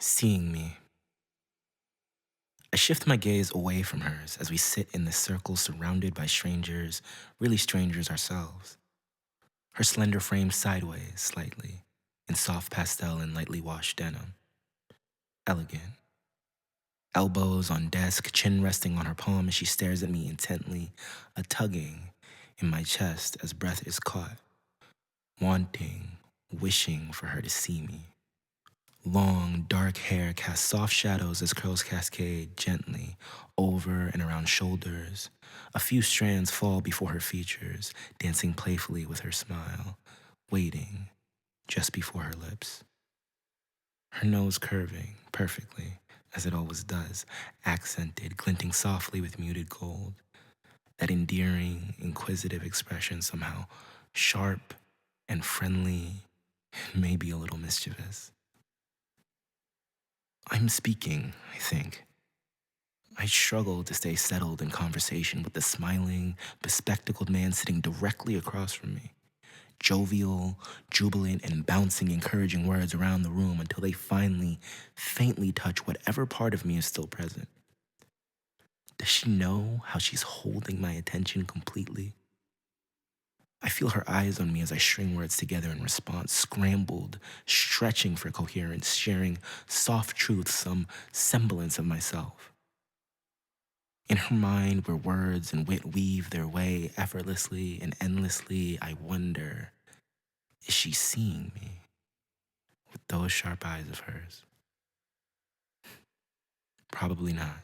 Seeing me. I shift my gaze away from hers as we sit in this circle surrounded by strangers, really strangers ourselves. Her slender frame sideways slightly, in soft pastel and lightly washed denim. Elegant. Elbows on desk, chin resting on her palm as she stares at me intently, a tugging in my chest as breath is caught, wanting, wishing for her to see me. Long, dark hair casts soft shadows as curls cascade gently over and around shoulders. A few strands fall before her features, dancing playfully with her smile, waiting just before her lips. Her nose curving perfectly, as it always does, accented, glinting softly with muted gold. That endearing, inquisitive expression somehow sharp and friendly, maybe a little mischievous. I'm speaking, I think. I struggle to stay settled in conversation with the smiling, bespectacled man sitting directly across from me. Jovial, jubilant, and bouncing encouraging words around the room until they finally, faintly touch whatever part of me is still present. Does she know how she's holding my attention completely? I feel her eyes on me as I string words together in response, scrambled, stretching for coherence, sharing soft truths, some semblance of myself. In her mind, where words and wit weave their way effortlessly and endlessly, I wonder, is she seeing me with those sharp eyes of hers? Probably not.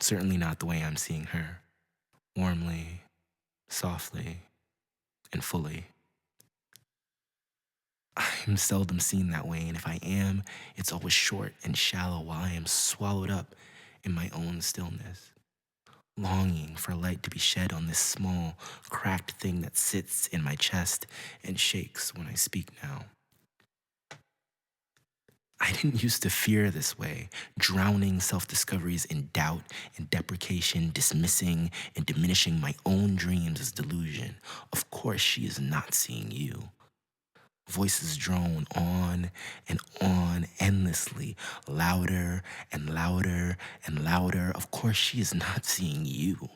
Certainly not the way I'm seeing her. Warmly, softly, and fully. I'm seldom seen that way, and if I am, it's always short and shallow while I am swallowed up in my own stillness, longing for light to be shed on this small, cracked thing that sits in my chest and shakes when I speak now. I didn't used to fear this way, drowning self discoveries in doubt and deprecation, dismissing and diminishing my own dreams as delusion. Of course, she is not seeing you. Voices drone on endlessly, louder and louder and louder. Of course, she is not seeing you.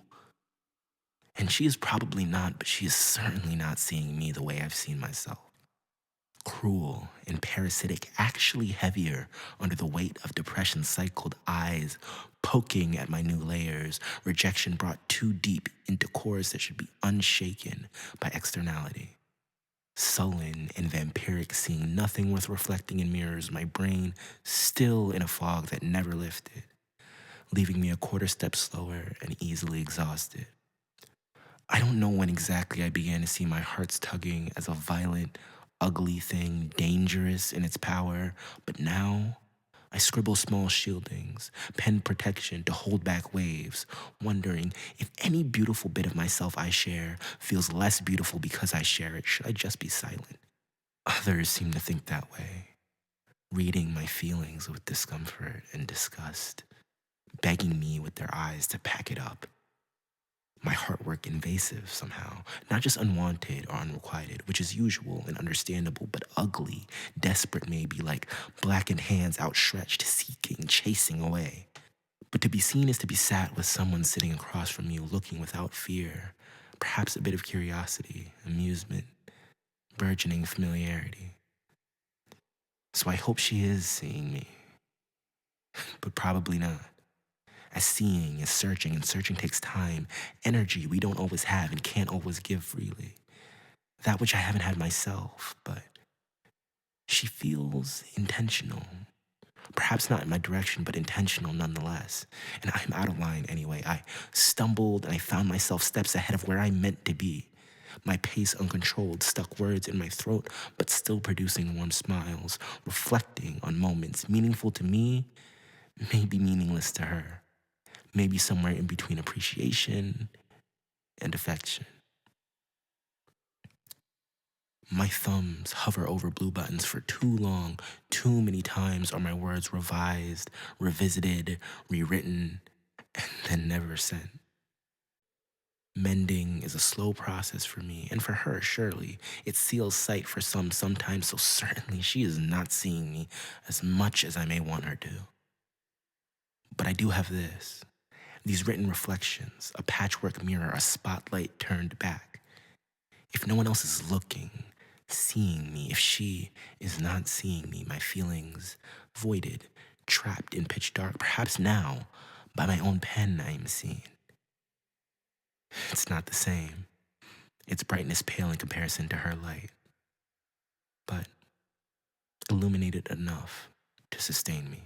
And she is probably not, but she is certainly not seeing me the way I've seen myself. Cruel and parasitic, actually heavier under the weight of depression cycled eyes poking at my new layers, rejection brought too deep into cores that should be unshaken by externality. Sullen and vampiric, seeing nothing worth reflecting in mirrors, my brain still in a fog that never lifted, leaving me a quarter step slower and easily exhausted. I don't know when exactly I began to see my heart's tugging as a violent, ugly thing, dangerous in its power, but now I scribble small shieldings, pen protection to hold back waves, wondering if any beautiful bit of myself I share feels less beautiful because I share it. Should I just be silent? Others seem to think that way, reading my feelings with discomfort and disgust, begging me with their eyes to pack it up. My heart work invasive somehow, not just unwanted or unrequited, which is usual and understandable, but ugly, desperate maybe, like blackened hands outstretched, seeking, chasing away. But to be seen is to be sat with someone sitting across from you, looking without fear, perhaps a bit of curiosity, amusement, burgeoning familiarity. So I hope she is seeing me, but probably not. As seeing is searching, and searching takes time, energy we don't always have and can't always give freely. That which I haven't had myself, but she feels intentional. Perhaps not in my direction, but intentional nonetheless. And I'm out of line anyway. I stumbled and I found myself steps ahead of where I meant to be. My pace uncontrolled, stuck words in my throat, but still producing warm smiles, reflecting on moments meaningful to me, maybe meaningless to her. Maybe somewhere in between appreciation and affection. My thumbs hover over blue buttons for too long. Too many times are my words revised, revisited, rewritten, and then never sent. Mending is a slow process for me, and for her, surely. It seals sight for some sometimes, so certainly she is not seeing me as much as I may want her to. But I do have this, these written reflections, a patchwork mirror, a spotlight turned back. If no one else is looking, seeing me, if she is not seeing me, my feelings voided, trapped in pitch dark, perhaps now, by my own pen, I am seen. It's not the same. Its brightness pale in comparison to her light, but illuminated enough to sustain me.